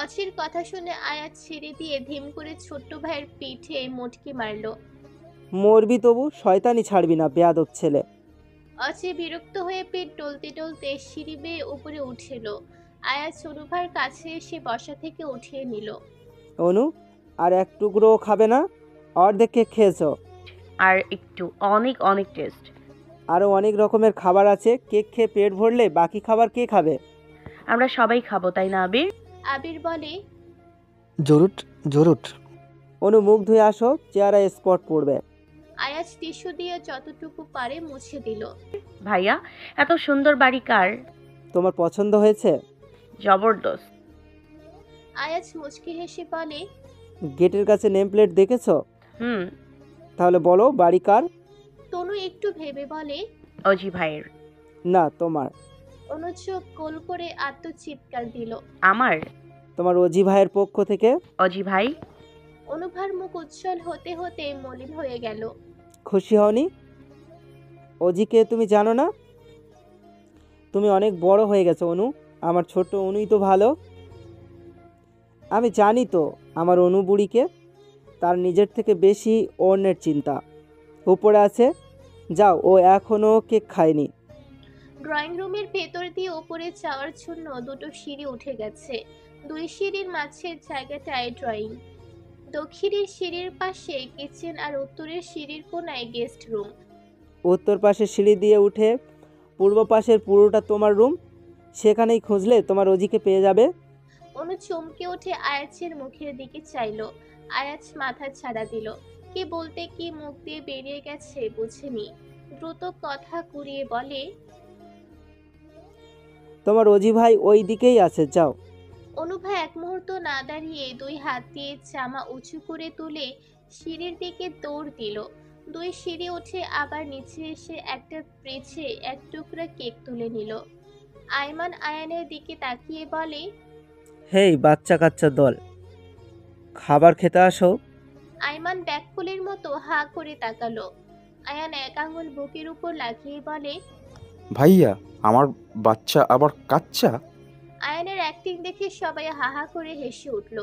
অচির কথা শুনে আয়াত ছেড়ে দিয়ে ধিম করে ছোট্ট ভাইয়ের পিঠে মুটকি মারল। মরবি তবু, শয়তানি ছাড়বি না বেয়াদব ছেলে। অচি বিরক্ত হয়ে পিঠ টলতে টলতে সিঁড়ি বেয়ে উপরে উঠেল। আয়াত অনুভার কাছে এসে বসা থেকে উঠিয়ে নিল। অনু, আর এক টুকরো খাবে না? অর্ধেক কেক খেয়েছো। আর একটু, অনেক অনেক টেস্ট। আরও অনেক রকমের খাবার আছে, কেক খেয়ে পেট ভরলে বাকি খাবার কে খাবে? আমরা সবাই খাবো, তাই না আবির? আবির বলে, জরুট জরুট। অনু, মুখ ধুয়ে আসো, চেহারায় স্পট পড়বে। আয়াত টিস্যু দিয়ে যতটুকু পারে মুছে দিল। ভাইয়া, এত সুন্দর বাড়ি কার? তোমার পছন্দ হয়েছে? জবরদস্ত। আয়াত মুচকি হেসে বলে, গেটের কাছে নেম প্লেট দেখেছো? হুম। তাহলে বলো বাড়ি কার? তনু একটু ভেবে বলে, অজি ভাইয়ের। না, তোমার। অনু চোখ গোল করে আত্মচিৎকার দিল। আমার? তোমার অজি ভাইয়ের পক্ষ থেকে। অজি ভাই? অনুভার মুখ উজ্জ্বল হতে হতে মলিন হয়ে গেল। খুশি হওনি? অজিকে তুমি জানো না? তুমি অনেক বড় হয়ে গেছো অনু। আমার ছোট্ট অনুই তো ভালো। আমি জানি তো আমার অনু বুড়িকে, তার নিজের থেকে বেশি অন্যের চিন্তা। উপরে আছে, যাও, ও এখনও কেক খায়নি। ড্রয়িং রুমের ভেতর দিয়ে উপরে যাওয়ার জন্য দুটো সিঁড়ি উঠে গেছে। দুই সিঁড়ির মাঝের জায়গাটায় ড্রয়িং, দক্ষিণের সিঁড়ির পাশে কিচেন আর উত্তরের সিঁড়ির কোনায় গেস্ট রুম। উত্তর পাশের সিঁড়ি দিয়ে উঠে পূর্ব পাশের পুরোটা তোমার রুম। সেখানেই খুঁজলে তোমার অজিকে পেয়ে যাবে। অনু চমকে উঠে আয়াছের মুখের দিকে চাইলো। আয়াছ মাথা ছাড়া দিল। কি বলতে কি মুখ দিয়ে বেরিয়ে গেছে বুঝেনি। দ্রুত কথা ঘুরিয়ে বলে, তোমার অজি ভাই ওই দিকেই আছে, যাও। অনুভা এক মুহূর্ত না দাঁড়িয়ে দুই হাত দিয়ে জামা উঁচু করে তুলে সিঁড়ির দিকে দৌড় দিল। দুই সিঁড়ি উঠে আবার নিচে এসে একটা ফ্রিজে এক টুকরা কেক তুলে নিল। আয়মান আয়ানের দিকে তাকিয়ে বলে, হেই বাচ্চা কাচ্চা দল, খাবার খেতে আসো। আয়মান ব্যাকফুলের মতো হা করে তাকালো। আয়ান এক আঙুল বুকের উপর লাগিয়ে বলে, ভাইয়া, আমার বাচ্চা আবার কাচ্চা? আয়ানের অ্যাক্টিং দেখে সবাই হাহা করে হেসে উঠল।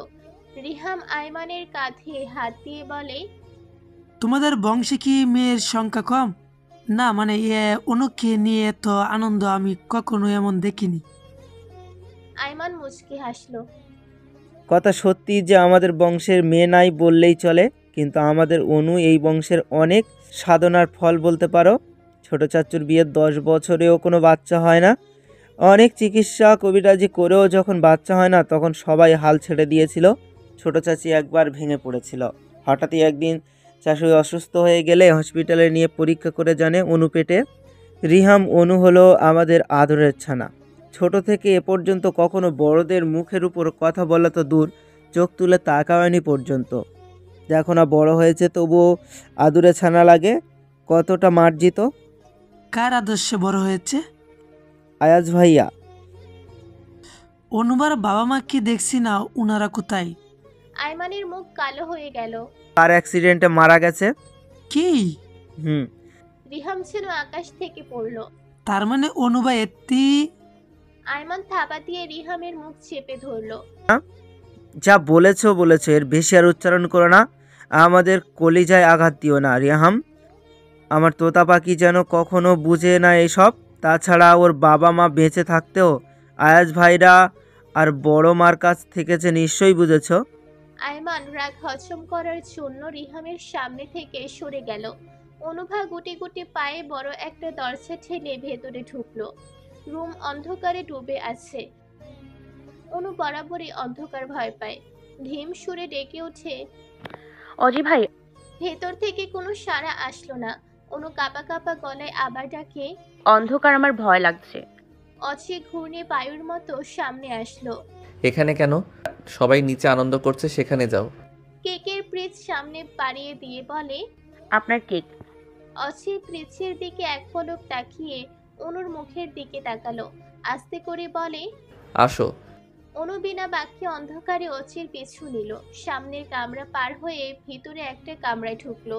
রিহাম আয়মানের কাঁধে হাত দিয়ে বলে, তোমাদের বংশে কি মেয়ের সংখ্যা কম? না মানে অনুকে নিয়ে এত আনন্দ আমি কখনো এমন দেখিনি। আয়মান মুচকি হাসলো। কথা সত্যি যে আমাদের বংশের মেয়ে নাই বললেই চলে, কিন্তু আমাদের অনু এই বংশের অনেক সাধনার ফল বলতে পারো। ছোট চাচুর বিয়ের 10 বছরেও কোনো বাচ্চা হয় না। অনেক চিকিৎসা কবিরাজি করেও যখন বাচ্চা হয় না, তখন সবাই হাল ছেড়ে দিয়েছিল। ছোট চাচি একবার ভেঙে পড়েছিল। হঠাৎই একদিন শাশুড়ি অসুস্থ হয়ে গেলে হসপিটালে নিয়ে পরীক্ষা করে জানে অনু পেটে। রিহাম অনু হলো আমাদের আদরের ছানা। ছোট থেকে এ পর্যন্ত কখনো বড়দের মুখের উপর কথা বলা তো দূর, চোখ তুলে তাকায়নি পর্যন্ত। দেখো না বড় হয়েছে, তবুও আদুরে ছানা লাগে। কতটা মার্জিত। কার আদর্শে বড় হয়েছে? আয়াজ ভাইয়া। অনুবার বাবা মা কি দেখছি না, উনারা কোথায়? আয়মানের মুখ কালো হয়ে গেল। কার অ্যাক্সিডেন্টে মারা গেছে। কি? হুম। রিহাম ছিল আকাশ থেকে পড়ল। তার মানে অনুবা এত্তি? আয়মান থাবা দিয়ে রিহামের মুখ চেপে ধরল। যা বলেছো, এর বেশি আর উচ্চারণ করো না। আমাদের কলিজায় আঘাত দিও না রিহাম। আমার তোতা পাখি যেন কখনো বুঝে না এসব। তাছাড়া ওর বাবা মা বেঁচে থাকতেও আয়াজ ভাইরা আর বড় মার কাছ থেকে যে নিশ্চয়ই বুঝেছো। আয়মান রাগ হজম করার জন্য রিহামের সামনে থেকে সরে গেল। অনুভা গুটি গুটি পায়ে বড় একটা দরজা ঠেলে ভেতরে ঢুকলো। রুম অন্ধকারে ডুবে আছে। অনু বরাবরই অন্ধকার ভয় পায়। ধিম সুরে ডেকে ওঠে। অজি ভাই। ভেতর থেকে কোনো সাড়া আসলো না। অনু কাঁপা কাঁপা গলায় আবার ডাকে, অন্ধকার, আমার ভয় লাগছে। অচি ঘূর্ণে বায়ুর মতো সামনে আসলো। এখানে কেন? সবাই নিচে আনন্দ করছে, সেখানে যাও। কেকের প্রিজ সামনে বাড়িয়ে দিয়ে বলে, আপনার কেক। অচি প্রিজের দিকে এক পলক তাকিয়ে অনুর মুখের দিকে তাকালো। আস্তে করে বলে, আসো। অনু বিনা বাক্যে অন্ধকারে অচির পিছু নিল। সামনের কামরা পার হয়ে ভিতরে একটা কামরায় ঢুকলো।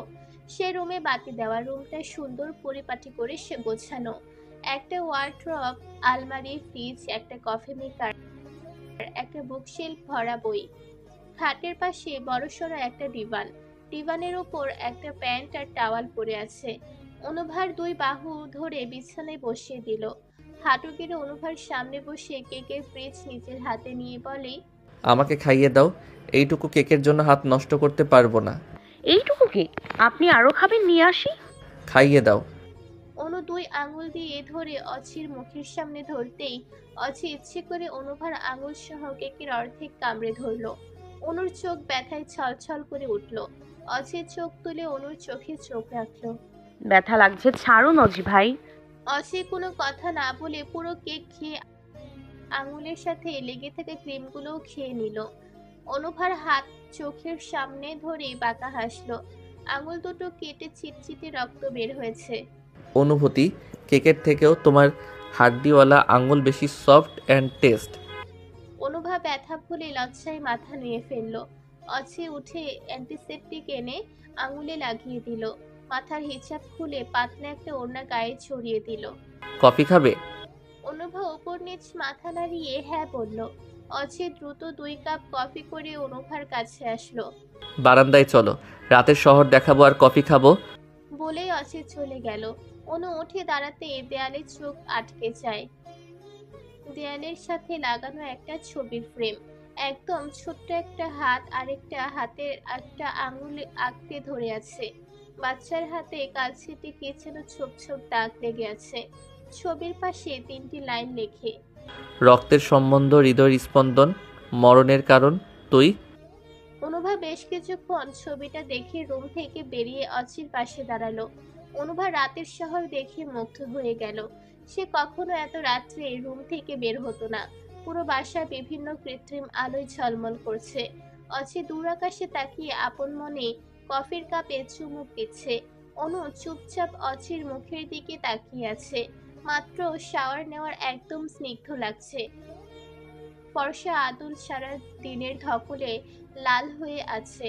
সে রুমে বাতি দেওয়া। রুমটা সুন্দর পরিপাটি করে সে গোছানো। একটা ওয়ার্ড্রপ, আলমারি, ফ্রিজ, একটা কফি মেকার, একটা বুকশেলফ ভরা বই, খাটের পাশে বড়সড় একটা ডিভান, ডিভানের উপর একটা প্যান্ট আর টাওয়াল পরে আছে। অনুভার দুই বাহু ধরে বিছানায় বসিয়ে দিল। হাঁটু গেড়ে অনুভার সামনে বসে কেকের পিস নিজের হাতে নিয়ে বলে, আমাকে খাইয়ে দাও, এইটুকু কেকের জন্য হাত নষ্ট করতে পারবো না। এইটুকু কেক আপনি আরো খাবেন, নিয়ে আসি। খাইয়ে দাও। অনু দুই আঙুল দিয়ে ধরে অছির মুখের সামনে ধরতেই অছি ইচ্ছে করে অনুভার আঙুল সহ কেকের অর্ধেক কামড়ে ধরলো। অনুর চোখ ব্যথায় ছলছল করে উঠল। অছির চোখ তুলে অনুর চোখে চোখ রাখলো। ব্যথা লাগছে, ছাড়ুন অজি ভাই। অছি কোনো কথা না বলে পুরো কেক খেয়ে আঙুলের সাথে লেগে থাকা ক্রিমগুলোও খেয়ে নিল। অনুভার হাত চোখের সামনে ধরে বাঁকা হাসলো। আঙুল দুটো কেটে চিটচিটে রক্ত বের হয়েছে। অনুভূতি, কেকের থেকেও তোমার হাড্ডিওয়ালা আঙুল বেশি সফট অ্যান্ড টেস্ট। অনুভা ব্যথা ভুলে লজ্জায় মাথা নুয়ে ফেলল। অছি উঠে অ্যান্টিসেপটিক এনে আঙুলে লাগিয়ে দিল। মাথার হিজাব খুলে পাতলা একটা ওড়না গায়ে ছড়িয়ে দিল। কফি খাবে? অনুভা ওপর নিচ মাথা নাড়িয়ে হ্যাঁ বলল। অছি দ্রুত 2 কাপ কফি করে অনুভার কাছে আসলো। বারান্দায় চলো, রাতের শহর দেখাবো আর কফি খাবো। বলেই অছি চলে গেল। অনু উঠে দাঁড়াতে দেয়ালে চোখ আটকে যায়। দেয়ালের সাথে লাগানো একটা ছবির ফ্রেম, একদম ছোট্ট একটা হাত আরেকটা হাতের একটা আঙুল আঁকড়ে ধরে আছে। বাচ্চার হাতে কালচেটে কে যেন ছোপ ছোপ দাগ লেগে আছে। ছবির পাশে 3টি লাইন লেখে, রক্তের সম্বন্ধ, হৃদয়ের স্পন্দন, মরণের কারণ তুই। অনুভা বেশ কিছুক্ষণ ছবিটা দেখে রুম থেকে বেরিয়ে অচির পাশে দাঁড়ালো। অনুভা রাতের শহর দেখে মুগ্ধ হয়ে গেল। সে কখনো এত রাত্রে রুম থেকে বের হতো না। পুরো বাসা বিভিন্ন কৃত্রিম আলোয় ঝলমল করছে। অচি দূর আকাশে তাকিয়ে আপন মনে কফির কাপে চুমুক দিচ্ছে। অনু চুপচাপ অচির মুখের দিকে তাকিয়ে আছে। মাত্র শাওয়ার নেওয়ার একদম স্নিগ্ধ লাগছে। ফর্সা আদুল সারা দিনের ধকলে লাল হয়ে আছে।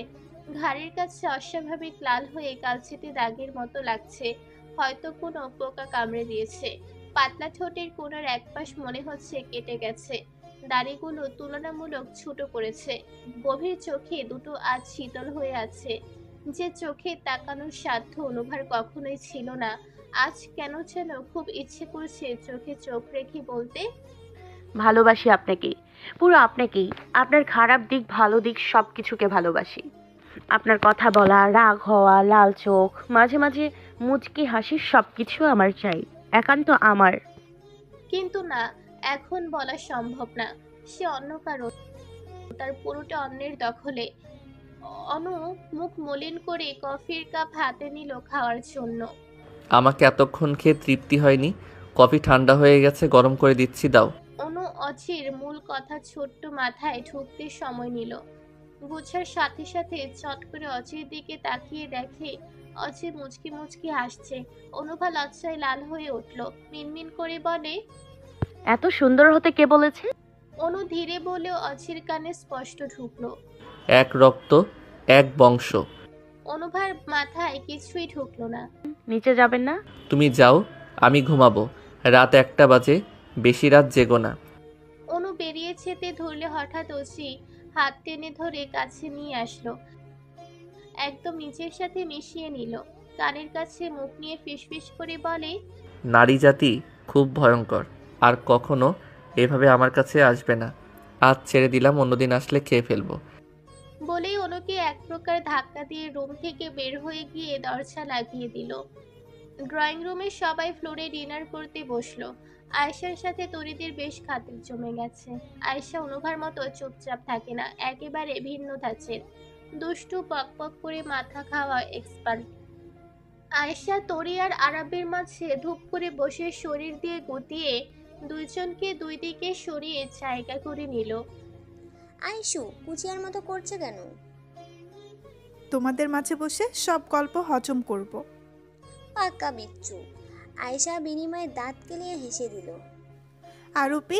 ঘাড়ের কাছে অস্বাভাবিক লাল হয়ে কালচেটে দাগের মতো লাগছে। হয়তো কোনো পোকা কামড়ে দিয়েছে। পাতলা ঠোঁটের কোণার একপাশ মনে হচ্ছে কেটে গেছে। দাড়িগুলো তুলনামূলক ছোট করেছে। গভীর চোখে দুটো আজ শীতল হয়ে আছে। যে চোখে তাকানোর সাধ্য অনুভার কখনোই ছিল না, আজ কেন যেন খুব ইচ্ছে করছে চোখে চোখ রেখে বলতে, ভালোবাসি আপনাকে, পুরো আপনাকেই। আপনার খারাপ দিক ভালো দিক সব কিছুকে ভালোবাসি। আপনার কথা বলা, রাগ হওয়া, লাল চোখ, মাঝে মাঝে মুচকি হাসি সব কিছু আমার চাই, একান্ত আমার। কিন্তু না, এখন বলা সম্ভব না। সে অন্য কারো, তার পুরোটা অন্যের দখলে। অনু মুখ মলিন করে কফির কাপ হাতে নিল খাওয়ার জন্য। আমাকে এতক্ষণ খেয়ে তৃপ্তি হয়নি, কফি ঠান্ডা হয়ে গেছে, গরম করে দিচ্ছি, দাও। অনু অচির মূল কথা ছোট্ট মাথায় ঢুকতে সময় নিল। বুঝার সাথে সাথে চট করে অচির দিকে তাকিয়ে দেখে অচি মুচকি মুচকি হাসছে। অনুভা লজ্জায় লাল হয়ে উঠল। মিনমিন করে বলে, এত সুন্দর হতে কে বলেছে? অনু ধীরে বলেও অচির কানে স্পষ্ট ঢুকলো। এক রক্ত, এক বংশ। অনুভার মাথায় কিছুই ঢুকলো না। নিচে যাবেন না? তুমি যাও, আমি ঘুমাবো। রাত 1টা বাজে, বেশি রাত জেগো না। অনু বেরিয়ে যেতে ধরলে হঠাৎ অচি হাত টেনে ধরে কাছে নিয়ে আসলো। একদম নিজের সাথে মিশিয়ে নিল। কানের কাছে মুখ নিয়ে ফিসফিস করে বলে, নারী জাতি খুব ভয়ঙ্কর, আর কখনো এভাবে আমার কাছে আসবে না। আজ ছেড়ে দিলাম, অন্যদিন আসলে খেয়ে ফেলবো। বলেই অনুকে এক প্রকার ধাক্কা দিয়ে রুম থেকে বের হয়ে গিয়ে দরজা লাগিয়ে দিল। ড্রয়িং রুমে সবাই ফ্লোরে ডিনার করতে বসলো। আয়েশার সাথে তরিদের বেশ খাতির জমে গেছে। আয়েশা অনুভার মতো চুপচাপ থাকে না, একেবারে ভিন্ন ধাঁচের। দুষ্টু পক করে মাথা খাওয়া এক্সপার্ট। আয়েশা তরি আর আরাবের মাঝে ধূপ করে বসে শরীর দিয়ে গুটিয়ে দুইজনকে দুই দিকে সরিয়ে জায়গা করে নিল। আইসু কুচিয়ার মতো করছে কেন? তোমাদের মাঝে বসে সব গল্প হজম করব। পাক্কা বিচ্ছু। আয়েশা বিনিময়ে দাঁত কেলিয়ে হেসে দিল। আরুপি,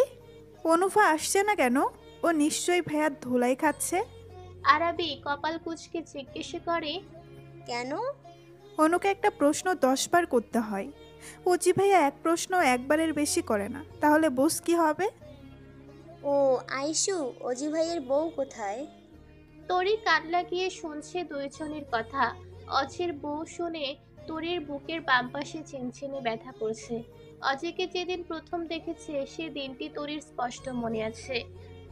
অনুভা আসছে না কেন? ও নিশ্চয়ই ভাইয়ার ধুলাই খাচ্ছে। আরাবি কপাল কুঁচকে জিজ্ঞেস করে, কেন? অনুকে একটা প্রশ্ন 10 বার করতে হয়। অজি ভাইয়া এক প্রশ্ন একবারের বেশি করে না, তাহলে বোস কি হবে? ও আইশু, অজি ভাইয়ের বউ কোথায়? তরি কান লাগিয়ে শুনছে দুইজনের কথা। অজির বউ শুনে তরির বুকের বাম পাশে চিনচিনে ব্যথা করছে। অজিকে যেদিন প্রথম দেখেছে সে দিনটি তরির স্পষ্ট মনে আছে।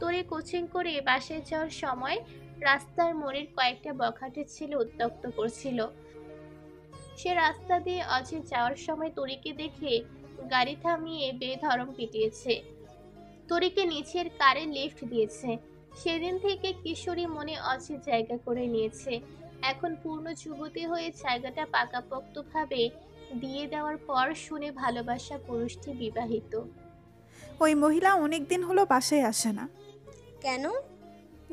তরি কোচিং করে বাসায় যাওয়ার সময় রাস্তার মোড়ের কয়েকটা বখাটে ছেলে উত্ত্যক্ত করছিল। সে রাস্তা দিয়ে অজি যাওয়ার সময় তরিকে দেখে গাড়ি থামিয়ে বেধড়ক পিটিয়েছে। তরিকে নিচের কারে লিফট দিয়েছে। সেদিন থেকে কিশোরী মনে অজি জায়গা করে নিয়েছে। এখন পূর্ণ যুবতী হয়ে জায়গাটা পাকাপোক্তভাবে দিয়ে দেওয়ার পর শুনে ভালোবাসা পুরুষটি বিবাহিত। ওই মহিলা অনেক দিন হলো বাসায় আসে না। কেন?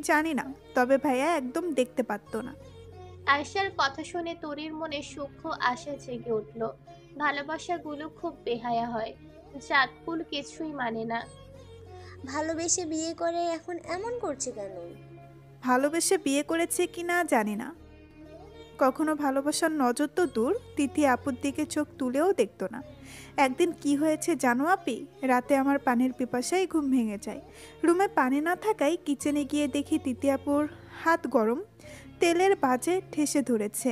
জানি না, তবে ভাইয়া একদম দেখতে পারতো না। আয়শার কথা শুনে তরির মনে সূক্ষ্ম আশা জেগে উঠল। ভালোবাসাগুলো খুব বেহায়া হয়, জাতকুল কিছুই মানে না। ভালোবেসে বিয়ে করে এখন এমন করছে কেন? ভালোবেসে বিয়ে করেছে কি না জানি না। কখনো ভালোবাসার নজর তো দূর, তিথি আপুর দিকে চোখ তুলেও দেখতো না। একদিন কি হয়েছে জানো আপি? রাতে আমার পানির পিপাসায় ঘুম ভেঙে যায়। রুমে পানি না থাকায় কিচেনে গিয়ে দেখি তিথি আপুর হাত গরম তেলের বাজে ঠেসে ধরেছে।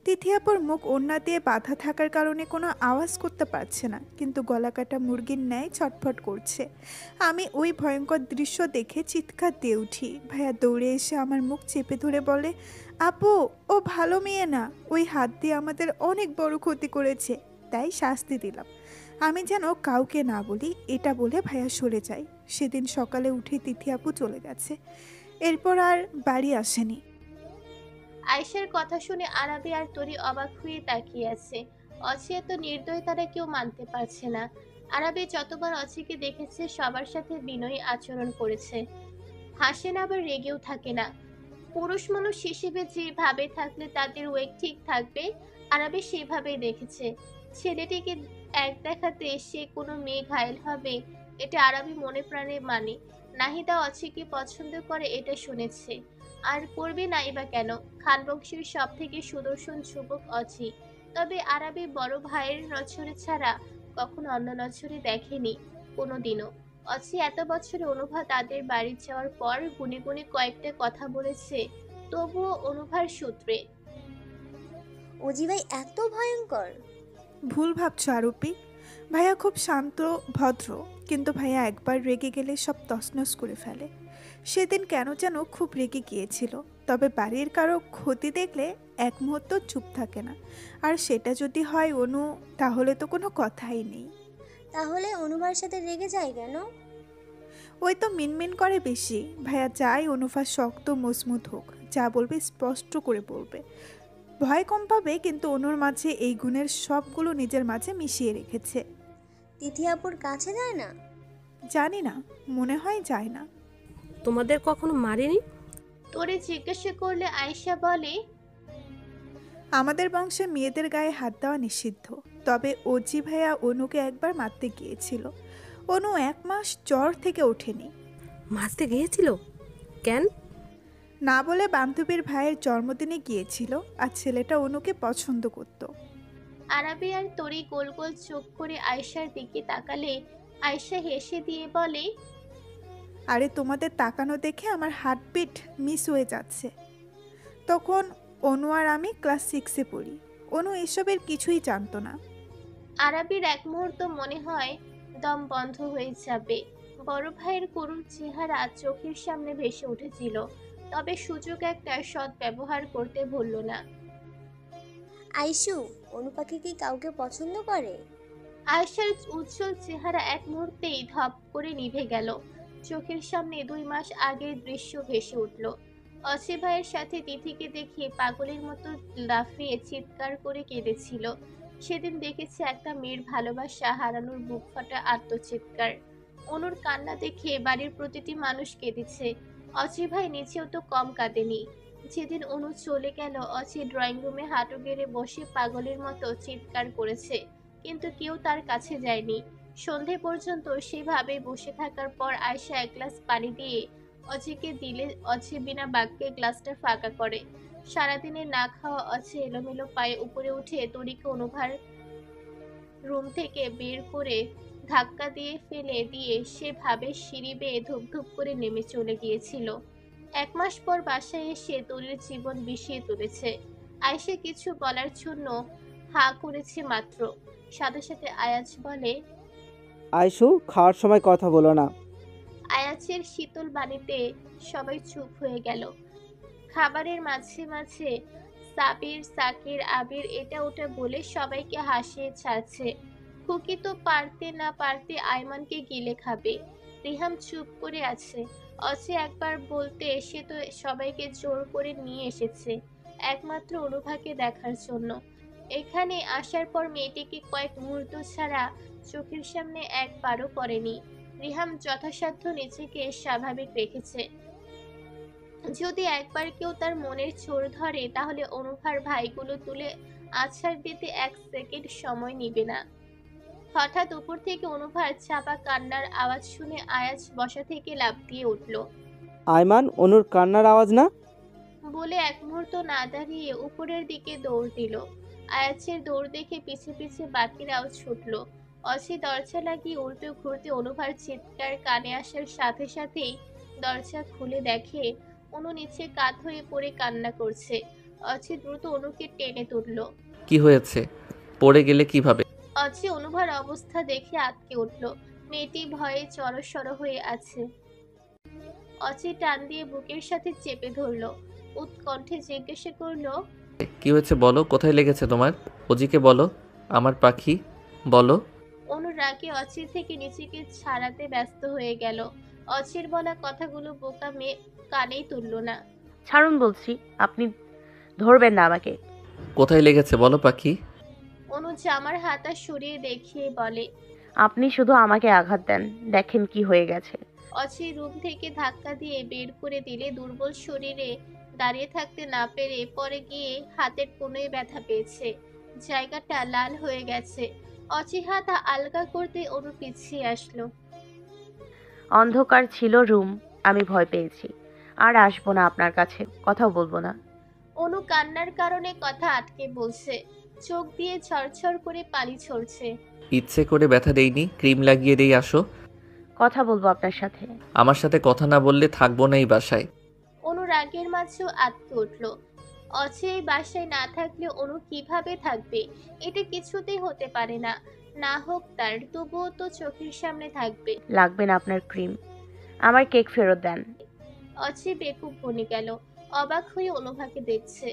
তিথি আপুর মুখ ওড়না দিয়ে বাঁধা থাকার কারণে কোনো আওয়াজ করতে পারছে না, কিন্তু গলা কাটা মুরগির ন্যায় ছটফট করছে। আমি ওই ভয়ঙ্কর দৃশ্য দেখে চিৎকার দিয়ে উঠি। ভাইয়া দৌড়ে এসে আমার মুখ চেপে ধরে বলে, আপু ও ভালো মেয়ে না, ওই হাত দিয়ে আমাদের অনেক বড় ক্ষতি করেছে, তাই শাস্তি দিলাম। আমি যেন কাউকে না বলি এটা বলে ভাইয়া সরে যায়। সেদিন সকালে উঠে তিথি আপু চলে গেছে, এরপর আর বাড়ি আসেনি। আয়েশার কথা শুনে আরাবি আর তরি অবাক হয়ে তাকিয়ে আছে। অছি এত নির্দয় তারা কেউ মানতে পারছে না। আরাবি যতবার অছিকে দেখেছে সবার সাথে বিনয়ী আচরণ করেছে, হাসে না আবার রেগেও থাকে না। পুরুষ মানুষ হিসেবে যেভাবে থাকলে তাদের ওয়েগ ঠিক থাকবে আরাবি সেভাবেই দেখেছে। ছেলেটিকে এক দেখাতে সে কোনো মেয়ে ঘায়েল হবে এটা আরাবি মনে প্রাণে মানে। নাহিদা অছিকে পছন্দ করে এটা শুনেছে, আর করবে নাই বা কেন। খানবংশীর সব থেকে সুদর্শন যুবক অছি, তবে আরাবি বড় ভাইয়ের নজরে ছাড়া কখনো অন্য নজরে দেখেনি কোনোদিনও। অছি এত বছরে অনুভা তাদের বাড়ি যাওয়ার পর গুনে গুনে কয়েকটা কথা বলেছে, তবুও অনুভার সূত্রে। অজি ভাই এত ভয়ঙ্কর? ভুল ভাবছো আরুপি, ভাইয়া খুব শান্ত ভদ্র, কিন্তু ভাইয়া একবার রেগে গেলে সব তছনছ করে ফেলে। সেদিন কেন যেন খুব রেগে গিয়েছিল, তবে বাড়ির কারো ক্ষতি দেখলে এক মুহূর্ত চুপ থাকে না। আর সেটা যদি হয় অনু, তাহলে তো কোনো কথাই নেই। তাহলে অনুভার সাথে রেগে যায় কেন? ওই তো মিনমিন করে বেশি। ভাইয়া চাই অনুভা শক্ত মজবুত হোক, যা বলবে স্পষ্ট করে বলবে, ভয় কম পাবে, কিন্তু অনুর মাঝে এই গুণের সবগুলো নিজের মাঝে মিশিয়ে রেখেছে। তিথি আপুর কাছে যায় না? জানি না, মনে হয় যায় না। তোমাদের কখনো মারেনি? তোরে জিজ্ঞাসা করলে আয়েশা বলে, আমাদের বংশে মেয়েদের গায়ে হাত দেওয়া নিষিদ্ধ, তবে অজি ভাইয়া অনুকে একবার মারতে গিয়েছিল। অনু 1 মাস জ্বর থেকে ওঠেনি। মারতে গিয়েছিল? কেন? না বলে বান্ধবীর ভাইয়ের জন্মদিনে গিয়েছিল, আর ছেলেটা অনুকে পছন্দ করত। আরাবি আর তরি গোল গোল চোখ করে আয়েশার দিকে তাকালে আয়েশা হেসে দিয়ে বলে, আরে তোমাদের তাকানো দেখে আমার হার্টবিট মিস হয়ে যাচ্ছে। তখন অনু আর আমি ক্লাস 6-এ পড়ি। অনু এসবের কিছুই জানতো না। আরাবির এক মুহূর্ত মনে হয় দম বন্ধ হয়ে যাবে। বড় ভাইয়ের করুণ চেহারা চোখের সামনে ভেসে উঠেছিল, তবে সুযোগ একটা সৎ ব্যবহার করতে ভুলল না। আইশু, অনু পাখি কি কাউকে পছন্দ করে? আয়েশার উজ্জ্বল চেহারা এক মুহূর্তেই ধপ করে নিভে গেল। চোখের সামনে 2 মাস আগের দৃশ্য ভেসে উঠল। অছি ভাইয়ের সাথে তিথিকে দেখে পাগলের মতো লাফিয়ে চিৎকার করে কেঁদেছিল। সেদিন দেখেছে একটা মেয়ের ভালোবাসা হারানোর বুক ফাটা আত্মচিৎকার। অনুর কান্না দেখে বাড়ির প্রতিটি মানুষ কেঁদেছে। অছি ভাই নিচেও তো কম কাঁদেনি। যেদিন অনু চলে গেল অছি ড্রয়িং রুমে হাঁটু গেড়ে বসে পাগলের মতো চিৎকার করেছে, কিন্তু কেউ তার কাছে যায়নি। সন্ধে পর্যন্ত সেভাবে বসে থাকার পর আয়েশা 1 গ্লাস পানি দিয়ে অছিকে দিলে অছি বিনা বাক্যে গ্লাসটা ফাঁকা করে। সারাদিনে না খাওয়া অছি এলোমেলো পায়ে উপরে উঠে তরিকে অনুভার রুম থেকে বের করে ধাক্কা দিয়ে ফেলে দিয়ে সে ভাবে সিঁড়ি বেয়ে ধুপ ধুপ করে নেমে চলে গিয়েছিল। 1 মাস পর বাসায় এসে তরির জীবন বিষিয়ে তুলেছে। আয়েশা কিছু বলার জন্য হা করেছে মাত্র, সাথে সাথে আয়াজ বলে, আয়শু, খাওয়ার সময় কথা বলো না। আয়াজের শীতল বাণীতে সবাই চুপ হয়ে গেল। খাবারের মাঝে মাঝে সাবির, সাকির, আবির এটা ওটা বলে সবাইকে হাসিয়ে ছাড়ছে। খুকি তো পারতে না পারতে আয়মানকে গিলে খাবে। রিহাম চুপ করে আছে। অচে একবার বলতে এসে তো সবাইকে জোর করে নিয়ে এসেছে একমাত্র অনুভাকে দেখার জন্য। এখানে আসার পর মেয়েটিকে কয়েক মুহূর্ত ছাড়া চোখের সামনে একবারও পড়েনি। রিহাম যথাসাধ্য নিজেকে স্বাভাবিক রেখেছে। যদি একবার কেউ তার মনের চোর ধরে তাহলে অনুভার ভাইগুলো তুলে আছাড় দিতে 1 সেকেন্ড সময় নিবে না। হঠাৎ উপর থেকে অনুভার চাপা কান্নার আওয়াজ শুনে আয়াজ বসা থেকে লাফ দিয়ে উঠল। আয়মান, অনুর কান্নার আওয়াজ না? বলে 1 মুহূর্ত না দাঁড়িয়ে উপরের দিকে দৌড় দিল। আয়াজের দৌড় দেখে পিছে পিছে বাকিরাও ছুটল। অসি দরজা লাগিয়ে উল্টো ঘুরতে অনুভার চিৎকার কানে আসার সাথে সাথেই দরজা খুলে দেখে অনু নিচে কাত হয়ে পড়ে কান্না করছে। অচি দ্রুত অনুকে টেনে তুলল। কি হয়েছে? পড়ে গেলে কিভাবে? অচি অনুভার অবস্থা দেখে আটকে উঠল। মেয়েটি ভয়ে জড়সড় হয়ে আছে। অচি টান দিয়ে বুকের সাথে চেপে ধরল। উৎকণ্ঠে জিজ্ঞাসা করলো, কি হয়েছে বলো, কোথায় লেগেছে তোমার? অজিকে বলো, আমার পাখি, বলো। অনু রাগে অচির থেকে নিজেকে ছাড়াতে ব্যস্ত হয়ে গেল। অচির বলা কথাগুলো বোকা মেয়ে কানেই তুলল না। ছাড়ুন বলছি, আপনি ধরবেন না আমাকে। কোথায় লেগেছে বলো পাখি। অনু জামার হাতা সরিয়ে দেখিয়ে বলে, আপনি শুধু আমাকে আঘাত দেন, দেখেন কি হয়ে গেছে। অচি রুম থেকে ধাক্কা দিয়ে বের করে দিলে দুর্বল শরীরে দাঁড়িয়ে থাকতে না পেরে পরে গিয়ে হাতের কোনোই ব্যথা পেয়েছে। জায়গাটা লাল হয়ে গেছে। অচি হাতা আলগা করতে অনু পিছিয়ে আসলো। অন্ধকার ছিল রুম, আমি ভয় পেয়েছি। আর আসবো না আপনার কাছে, কথাও বলবো না। অনু কান্নার কারণে কথা আটকে বলছে। চোখ দিয়ে ঝরঝর করে পানি ঝরছে। ইচ্ছে করে ব্যথা দেইনি, ক্রিম লাগিয়ে দেই, আসো। কথা বলবো আপনার সাথে। আমার সাথে কথা না বললে থাকবো না এই বাসায়। অনু রাগের মাঝেও আটকে উঠল। অচে এই বাসায় না থাকলে অনু কিভাবে থাকবে? এটা কিছুতেই হতে পারে না। না হোক তার, তবুও তো চোখের সামনে থাকবে। লাগবে না আপনার ক্রিম, আমার কেক ফেরত দেন। অচে বেকুব বনে গেল। অবাক হয়ে অনুভাকে দেখছে।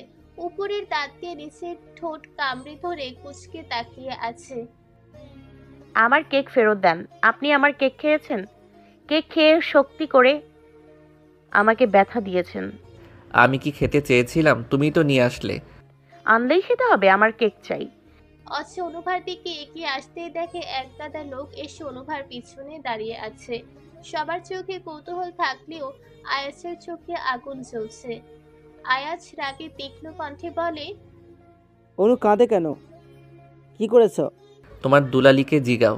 উপরের দাঁত দিয়ে নিচের ঠোঁট কামড়ে ধরে কুঁচকে তাকিয়ে আছে। আমার কেক ফেরত দেন। আপনি আমার কেক খেয়েছেন, কেক খেয়ে শক্তি করে আমাকে ব্যথা দিয়েছেন। আমি কি খেতে চেয়েছিলাম? তুমি তো নিয়ে আসলে। আনলেই খেতে হবে, আমার কেক চাই। অচে অনুভার দিকে এগিয়ে আসতেই দেখে এক গাদা লোক এসে অনুভার পিছনে দাঁড়িয়ে আছে। সবার চোখে কৌতূহল থাকলেও আয়াজের চোখে আগুন জ্বলছে। আয়াজ রাগে তীক্ষ্ণ কণ্ঠে বলে, অনু কাঁদে কেন? কি করেছ? তোমার দুলালিকে জিগাও।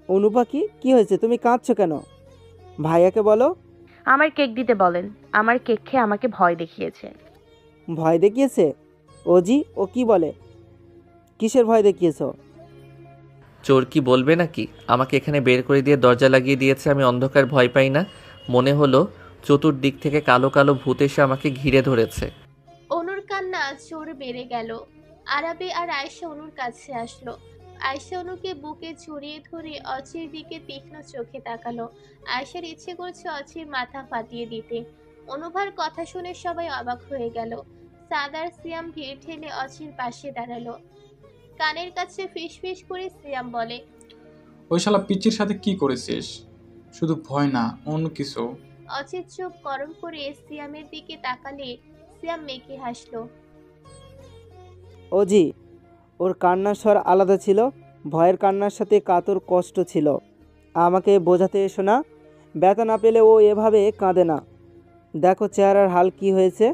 অনু পাখি, কি হয়েছে? তুমি কাঁদছো কেন? ভাইয়াকে বলো। আমার কেক দিতে বলেন, আমার কেক খেয়ে আমাকে ভয় দেখিয়েছে। ভয় দেখিয়েছে? অজি, ও কি বলে? কিসের ভয় দেখিয়েছ? চোর কি বলবে নাকি? আমাকে এখানে বের করে দিয়ে দরজা লাগিয়ে দিয়েছে। আমি অন্ধকার ভয় পাই না। মনে হলো চতুর্দিক থেকে কালো কালো ভূত এসে আমাকে ঘিরে ধরেছে। অনুর কান্না জোর বেড়ে গেল। আরাবে আর আয়েশা অনুর কাছে আসলো। আয়েশা অনুকে বুকে জড়িয়ে ধরে অচির দিকে তীক্ষ্ণ চোখে তাকালো। আয়েশার ইচ্ছে করছে অচির মাথা ফাটিয়ে দিতে। অনুভার কথা শুনে সবাই অবাক হয়ে গেল। সাদার সিয়াম ভিড় ঠেলে অচির পাশে দাঁড়ালো। কানের কাছে ফিসফিস করে সিয়াম বলে, ওই শালা পিচ্চির সাথে কি করেছিস? শুধু ভয় না, অন্য কিছু। অচির চোখ গরম করে সিয়ামের দিকে তাকালে সিয়াম মেকি হাসলো। অজি, ওর কান্নার স্বর আলাদা ছিল। ভয়ের কান্নার সাথে কাতর কষ্ট ছিল। আমাকে বোঝাতে এসো না। ব্যথা না পেলে ও এভাবে কাঁদে না। দেখো চেহারার হাল কি হয়েছে।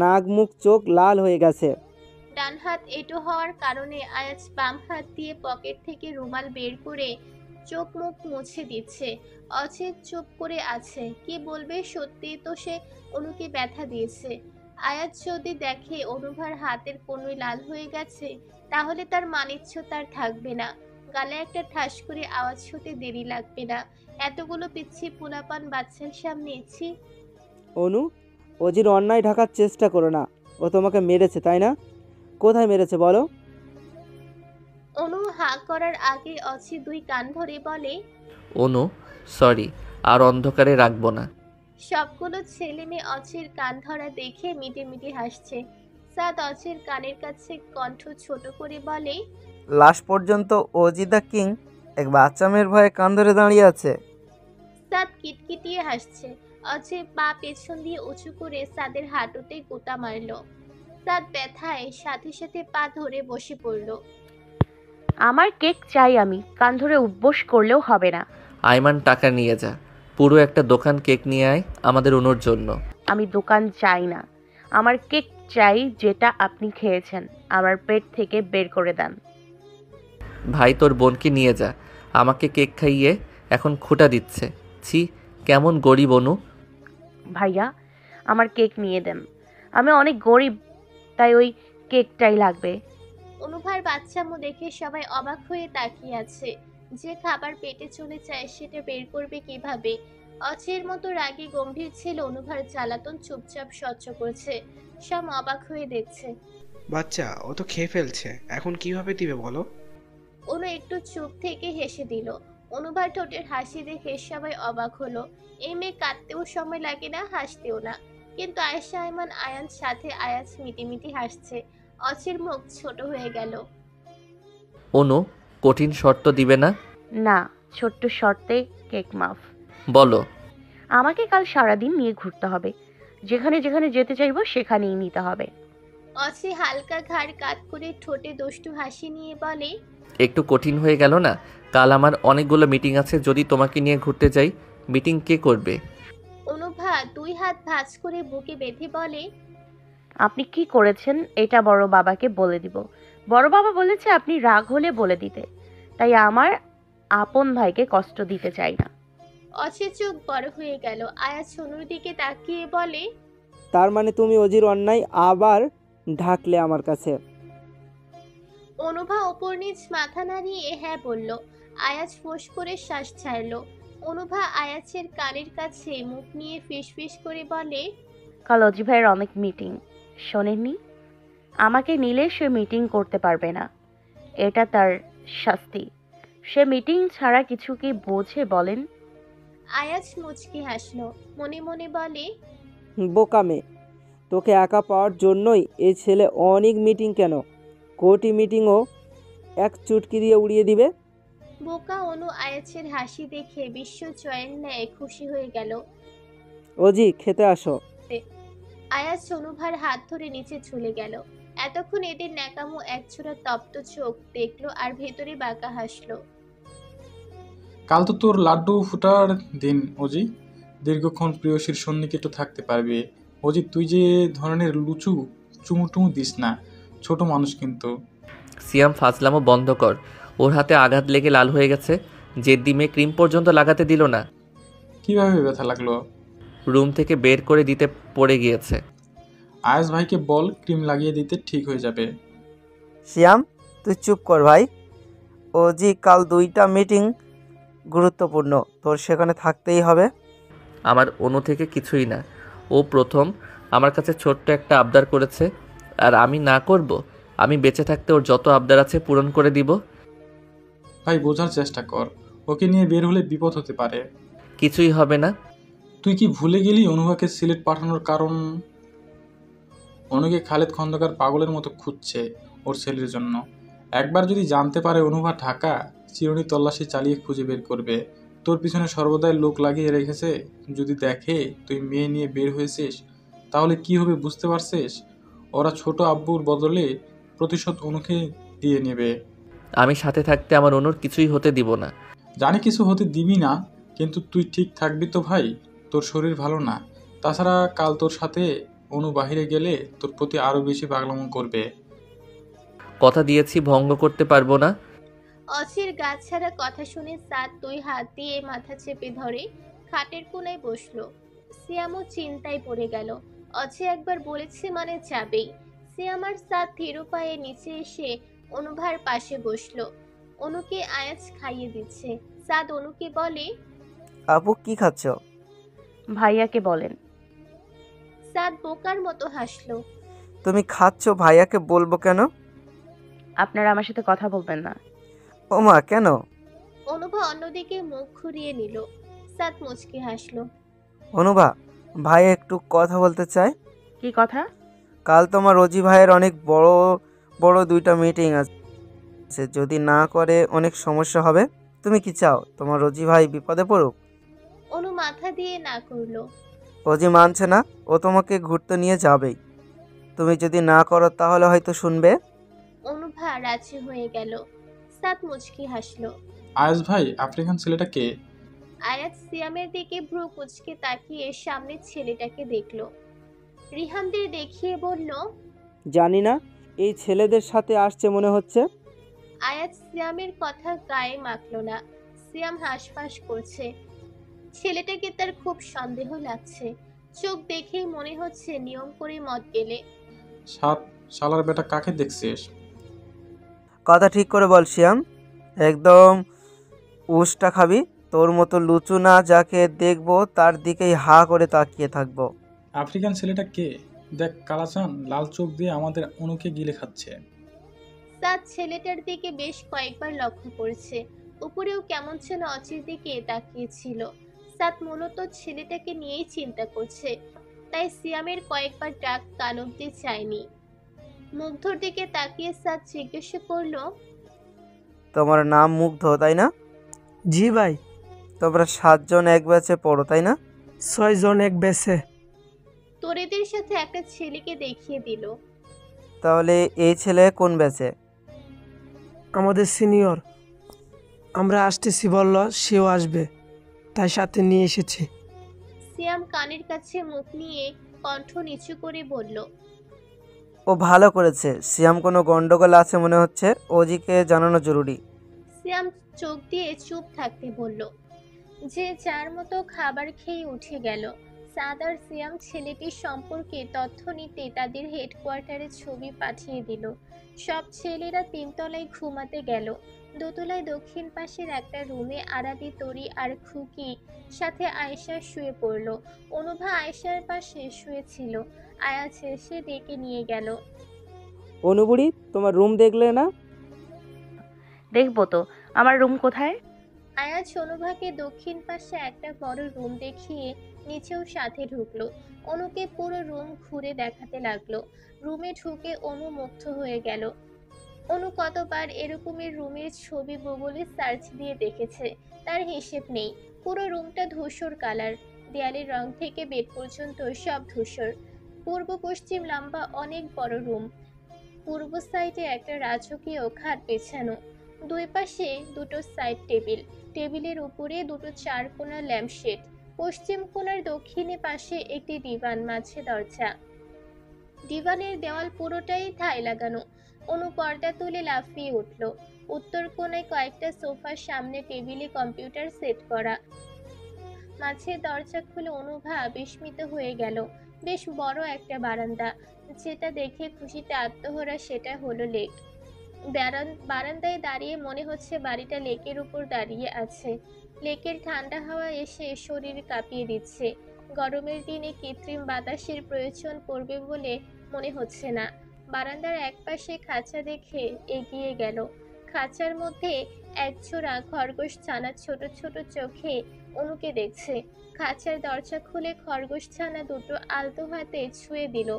নাক মুখ চোখ লাল হয়ে গেছে। ডান হাত এঁটো হওয়ার কারণে আয়াজ বাম হাত দিয়ে পকেট থেকে রুমাল বের করে চোখ মুখ মুছে দিচ্ছে। অচেত চুপ করে আছে। কি বলবে? সত্যি তো সে অনুকে ব্যথা দিয়েছে। আয়াজ যদি দেখে অনুভার হাতের কনুই লাল হয়ে গেছে তাহলে তার মানিচ্য তার থাকবে না। গালে একটা ঠাস করে আওয়াজ হতে দেরি লাগবে না। এতগুলো পিচ্ছি পোলাপান বাচ্চার সামনে ছি। অনু, অজির অন্যায় ঢাকার চেষ্টা করো না। ও তোমাকে মেরেছে, তাই না? কোথায় মেরেছে বলো? অনু হাঁ করার আগে অছি দুই কান ধরে বলে, অনু, সরি, আর অন্ধকারে রাখবো না। সবগুলো ছেলে মেয়ে অচির কান ধরা দেখে মিটি মিটি হাসছে। সাদ অচির কানের কাছে কণ্ঠ ছোট করে বলে, লাস্ট পর্যন্ত অজি দ্য কিং এক বাচ্চা মেয়ের ভয়ে কান ধরে দাঁড়িয়ে আছে। সাদ কিটকিটিয়ে হাসছে। অচি পা পেছন দিয়ে উঁচু করে সাদের হাঁটুতে গোতা মারল। সাদ ব্যথায় সাথে সাথে পা ধরে বসে পড়ল। আমার কেক চাই, আমি কান ধরে উঠবোস করলেও হবে না। আইমান, টাকা নিয়ে যা, পুরো একটা দোকান কেক নিয়ে আয় আমাদের অনুর জন্য। আমি দোকান চাই না, আমার কেক চাই যেটা আপনি খেয়েছেন। আমার পেট থেকে বের করে দেন। ভাই, তোর বোনকে নিয়ে যা, আমাকে কেক খাইয়ে এখন খোঁটা দিচ্ছে। ছি, কেমন গরিব অনু। ভাইয়া, আমার কেক নিয়ে দেন, আমি অনেক গরিব, তাই ওই কেকটাই লাগবে। অনুভার বাচ্চামো দেখে সবাই অবাক হয়ে তাকিয়ে আছে। যে খাবার পেটে চলে যায় সেটা বের করবে কিভাবে? অচির মতো রাগী গম্ভীর ছিল অনুভার জ্বালাতন চুপচাপ সহ্য করছে। সব অবাক হয়ে দেখছে। বাচ্চা ও তো খেয়ে ফেলছে, এখন কিভাবে দিবে বলো? অনু একটু চুপ থেকে হেসে দিল। অনুভার ঠোঁটের হাসি দেখে সবাই অবাক হলো। এই মেয়ে কাঁদতেও সময় লাগে না, হাসতেও না। কিন্তু আয়েশা, আইমান, আয়ান সাথে আয়াজ মিটিমিটি হাসছে। অচির মুখ ছোট হয়ে গেল। অনু, কঠিন শর্ত দিবে না? না, ছোট্ট শর্তে কেক মাফ। বলো। আমাকে কাল সারাদিন নিয়ে ঘুরতে হবে, যেখানে যেখানে যেতে চাইবো সেখানেই নিতে হবে। অচি হালকা ঘাড় কাত করে ঠোঁটে দুষ্টু হাসি নিয়ে বলে, একটু কঠিন হয়ে গেল না? কাল আমার অনেকগুলো মিটিং আছে, যদি তোমাকে নিয়ে ঘুরতে যাই, মিটিং কে করবে? অনুভা দুই হাত ভাঁজ করে বুকে বেঁধে বলে, আপনি কি করেছেন এটা বড় বাবাকে বলে দিব। বড় বাবা বলেছে আপনি রাগ হলে বলে দিতে, তাই আমার আপন ভাইকে কষ্ট দিতে চাই না। অচি চোখ বড় হয়ে গেল। আয়া সোনুর দিকে তাকিয়ে বলে, তার মানে তুমি অজির অন্যায় আবার ঢাকলে আমার কাছে? অনুভা ওপর নিচ মাথা নাড়িয়ে হ্যাঁ বলল। আয়াজ ফোঁস করে শ্বাস ছাড়ল। অনুভা আয়াজের কানের কাছে মুখ নিয়ে ফিসফিস করে বলে, কাল অজি ভাইয়ের অনেক মিটিং, শোনেননি? আমাকে নিলে সে মিটিং করতে পারবে না, এটা তার শাস্তি। সে মিটিং ছাড়া কিছু কি বোঝে বলেন? আয়াজ মুচকি হাসলো। মনে মনে বলে, বোকা মেয়ে, তোকে একা পাওয়ার জন্যই এই ছেলে অনেক মিটিং, কেন কোটি মিটিংও এক চুটকি দিয়ে উড়িয়ে দিবে। বোকা অনু আয়াজের হাসি দেখে বিশ্ব জয়ের ন্যায় খুশি হয়ে গেল। অজি, খেতে আসো। আয়াজ অনুভার হাত ধরে নিচে ঝুলে গেল। এতক্ষণ এদের ন্যাকামো একছোড়া তপ্ত চোখ দেখলো আর ভেতরে বাঁকা হাসলো। কাল তো তোর লাড্ডু ফুটার দিন অজি, দীর্ঘক্ষণ প্রিয়সীর সন্নিকটে থাকতে পারবি। অজি, তুই যে ধরনের লুচু চুমুটুমু দিস না, ছোট মানুষ কিন্তু। সিয়াম, ফাজলামো বন্ধ কর। ওর হাতে আঘাত লেগে লাল হয়ে গেছে, জেদ্দি মেয়ে ক্রিম পর্যন্ত লাগাতে দিল না। কিভাবে ব্যথা লাগলো? রুম থেকে বের করে দিতে পড়ে গিয়েছে। আয়াস ভাইকে বল ক্রিম লাগিয়ে দিতে, ঠিক হয়ে যাবে। শ্যাম, তুই চুপ কর ভাই। অজি, কাল 2টা মিটিং গুরুত্বপূর্ণ, তোর সেখানে থাকতেই হবে। আমার অনু থেকে কিছুই না, ও প্রথম আমার কাছে ছোট্ট একটা আবদার করেছে, আর আমি না করব? আমি বেঁচে থাকতে ওর যত আবদার আছে পূরণ করে দিব। ভাই, বোঝার চেষ্টা কর, ওকে নিয়ে বের হলে বিপদ হতে পারে। কিছুই হবে না। তুই কি ভুলে গেলি অনুভাকে সিলেট পাঠানোর কারণ? অনুকে খালেদ খন্দকার পাগলের মতো খুঁজছে ওর ছেলের জন্য। একবার যদি জানতে পারে অনুভা ঢাকা, চিরুনি তল্লাশি চালিয়ে খুঁজে বের করবে। তোর পিছনে সর্বদাই লোক লাগিয়ে রেখেছে। যদি দেখে তুই মেয়ে নিয়ে বের হয়েছিস, তাহলে কি হবে বুঝতে পারছিস? ওরা ছোট আব্বুর বদলে প্রতিশোধ অনুকে দিয়ে নেবে। আমি সাথে থাকতে আমার অনুর কিছুই হতে দিব না। জানি কিছু হতে দিবি না, কিন্তু তুই ঠিক থাকবি তো ভাই? তোর শরীর ভালো না। তাছাড়া কাল তোর সাথে অনু বাহিরে গেলে তোর প্রতি আরো বেশি পাগলামো করবে। কথা দিয়েছি, ভঙ্গ করতে পারবো না। অচির গা ছাড়া কথা শুনে সাদ দুই হাত দিয়ে মাথা চেপে ধরে খাটের কোনায় বসলো। সিয়ামও চিন্তায় পড়ে গেল। অচি একবার বলেছে মানে যাবেই। সিয়াম আর সাদ ধীর পায়ে নিচে এসে অনুভার পাশে বসলো। অনুকে আয়াজ খাইয়ে দিচ্ছে। সাদ অনুকে বলে, আপু কি খাচ্ছ? ভাইয়াকে বলেন। সাদ বোকার মতো হাসলো। তুমি খাচ্ছ, ভাইয়াকে বলবো কেন? আপনারা আমার সাথে কথা বলবেন না। ওমা কেন? অনুভা অন্যদিকে মুখ ঘুরিয়ে নিল। সাদ মুচকি হাসলো। অনুভা, ভাই একটু কথা বলতে চায়। কি কথা? কাল তোমার রোজি ভাইয়ের অনেক বড় বড় 2টা মিটিং আছে, যদি না করে অনেক সমস্যা হবে। তুমি কি চাও তোমার রোজি ভাই বিপদে পড়ুক? অনু মাথা দিয়ে না করলো। রোজি মানছে না, ও তোমাকে ঘুরতে নিয়ে যাবেই। তুমি যদি না করো তাহলে হয়তো শুনবে। অনুভা রাজি হয়ে গেল। সাদ মুচকি হাসলো। আয়াজ ভাই, আফ্রিকান ছেলেটা কে? আয়াজ সিয়ামের দিকে ভ্রু কুচকে তাকিয়ে সামনের ছেলেটাকে দেখলো। রিহামদের দেখিয়ে বলল, জানি না, এই ছেলেদের সাথে আসছে মনে হচ্ছে। আয়াজ সিয়ামের কথা গায়ে মাখলো না। সিয়াম হাঁসফাঁস করছে। ছেলেটাকে তার খুব সন্দেহ লাগছে। চোখ দেখেই মনে হচ্ছে নিয়ম করে মদ গেলে। সাত শালার বেটা কাকে দেখছিস? কথা ঠিক করে বল শিয়াম, একদম উষ্টা খাবি। তোর মতো লুচু না, যাকে দেখবো তার দিকেই হা করে তাকিয়ে থাকবো। আফ্রিকান ছেলেটা কে? দেখ কালাচান লাল চোখ দিয়ে আমাদের অনুকে গিলে খাচ্ছে। সাদ ছেলেটার দিকে বেশ কয়েকবার লক্ষ্য করেছে। উপরেও কেমন যেন অচির দিকে তাকিয়েছিল। সাদ মূলত ছেলেটাকে নিয়েই চিন্তা করছে, তাই সিয়ামের কয়েকবার ডাক কান অব্দি চায়নি। মুগ্ধর দিকে তাকিয়ে সাদ জিজ্ঞেস করলো, তোমার নাম মুগ্ধ তাই না? জি ভাই। তোমরা 7 জন এক ব্যাচে পড়ো তাই না? 6 জন এক ব্যাচে। তোরেদের সাথে একটা ছেলেকে দেখিয়ে দিল। তাহলে এই ছেলে কোন ব্যাচে? আমাদের সিনিয়র। আমরা আসতেছি বলল, সেও আসবে, তাই সাথে নিয়ে এসেছি। সিয়াম কানের কাছে মুখ নিয়ে কণ্ঠ নিচু করে বলল, ও ভালো করেছে। সিয়াম কোনো গন্ডগোল আছে মনে হচ্ছে, ওজিকে জানানো জরুরি। সিয়াম চোখ দিয়ে চুপ থাকতে বলল। যে যার মতো খাবার খেয়ে উঠে গেল। সাদ আর সিয়াম ছেলেটির সম্পর্কে তথ্য নিতে তাদের হেডকোয়ার্টারে ছবি পাঠিয়ে দিল। সব ছেলেরা 3 তলায় ঘুমাতে গেল। দোতলায় দক্ষিণ পাশের একটা রুমে আরাবি, তরি আর খুকি সাথে আয়েশা শুয়ে পড়ল। অনুভা আয়েশার পাশে শুয়েছিল। আয়াজ এসে ডেকে নিয়ে গেল। অনুবুড়ি, তোমার রুম দেখলে না? দেখবো তো, আমার রুম কোথায়? আয়াজ অনুভাকে দক্ষিণ পাশে একটা বড় রুম দেখিয়ে নিচেও সাথে ঢুকলো। অনুকে পুরো রুম ঘুরে দেখাতে লাগলো। রুমে ঢুকে অনু মুগ্ধ হয়ে গেল। অনু কতবার এরকমের রুমের ছবি গুগলে সার্চ দিয়ে দেখেছে, তার হিসেব নেই। পুরো রুমটা ধূসর কালার। দেয়ালের রং থেকে বেড পর্যন্ত সব ধূসর। পূর্ব পশ্চিম লম্বা অনেক বড় রুম। পূর্ব সাইডে একটা রাজকীয় খাট বিছানো। দুই পাশে দুটো সাইড টেবিল। টেবিলের উপরে দুটো 4 কোণা ল্যাম্পশেড। পশ্চিম কোণার দক্ষিণে পাশে একটি ডিভান, মাঝে দরজা। ডিভানের দেওয়াল পুরোটাই ঠাই লাগানো। অনু পর্দা তুলে লাফিয়ে উঠল। উত্তর কোণায় কয়েকটা সোফার সামনে টেবিলে কম্পিউটার সেট করা। মাঝে দরজা খুলে অনুভা বিস্মিত হয়ে গেল। বেশ বড় একটা বারান্দা, যেটা দেখে খুশিতে আত্মহরা সেটা হলো লেক। বারান্দায় দাঁড়িয়ে মনে হচ্ছে বাড়িটা লেকের উপর দাঁড়িয়ে আছে। লেকের ঠান্ডা হাওয়া এসে শরীর কাঁপিয়ে দিচ্ছে। গরমের দিনে কৃত্রিম বাতাসের প্রয়োজন পড়বে বলে মনে হচ্ছে না। বারান্দার একপাশে খাঁচা দেখে এগিয়ে গেল। খাঁচার মধ্যে একজোড়া খরগোশ ছানা ছোট ছোট চোখে অনুকে দেখছে। খাঁচার দরজা খুলে খরগোশ ছানা দুটো আলতো হাতে ছুঁয়ে দিল।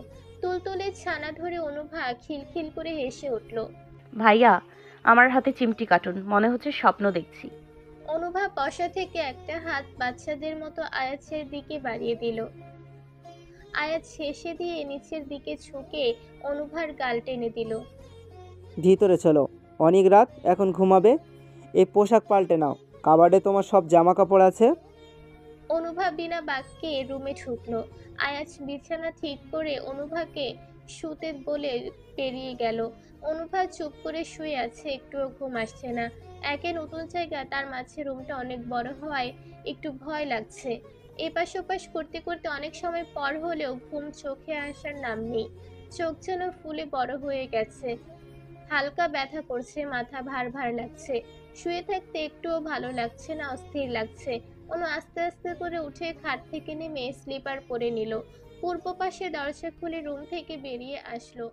তুলতুলে ছানা ধরে অনুভা খিলখিল করে হেসে উঠল। ভাইয়া, আমার হাতে চিমটি কাটুন, মনে হচ্ছে স্বপ্ন দেখছি। অনুভা বসা থেকে একটা হাত বাচ্চাদের মতো আয়াছের দিকে বাড়িয়ে দিল। আয়াজ হেসে দিয়ে নিচের দিকে ঝুঁকে অনুভার গাল টেনে দিল। ভিতরে চলো, অনেক রাত, এখন ঘুমাবে। এই পোশাক পাল্টে নাও, কাবার্ডে তোমার সব জামা কাপড় আছে। অনুভা বিনা বাক্যে রুমে ঢুকলো। আয়াজ বিছানা ঠিক করে অনুভাকে শুতে বলে পেরিয়ে গেল। অনুভা চুপ করে শুয়ে আছে, একটুও ঘুম আসছে না। একে নতুন জায়গা, তার মাঝে রুমটা অনেক বড় হওয়ায় একটু ভয় লাগছে। এপাশ ওপাশ করতে করতে অনেক সময় পর হলেও ঘুম চোখে আসার নাম নেই। চোখ যেন ফুলে বড় হয়ে গেছে। হালকা ব্যথা করছে, মাথা ভার ভার লাগছে। শুয়ে থাকতে একটুও ভালো লাগছে না, অস্থির লাগছে। অনু আস্তে আস্তে করে উঠে খাট থেকে নেমে স্লিপার পরে নিল। পূর্ব পাশে দরজা খুলে রুম থেকে বেরিয়ে আসলো।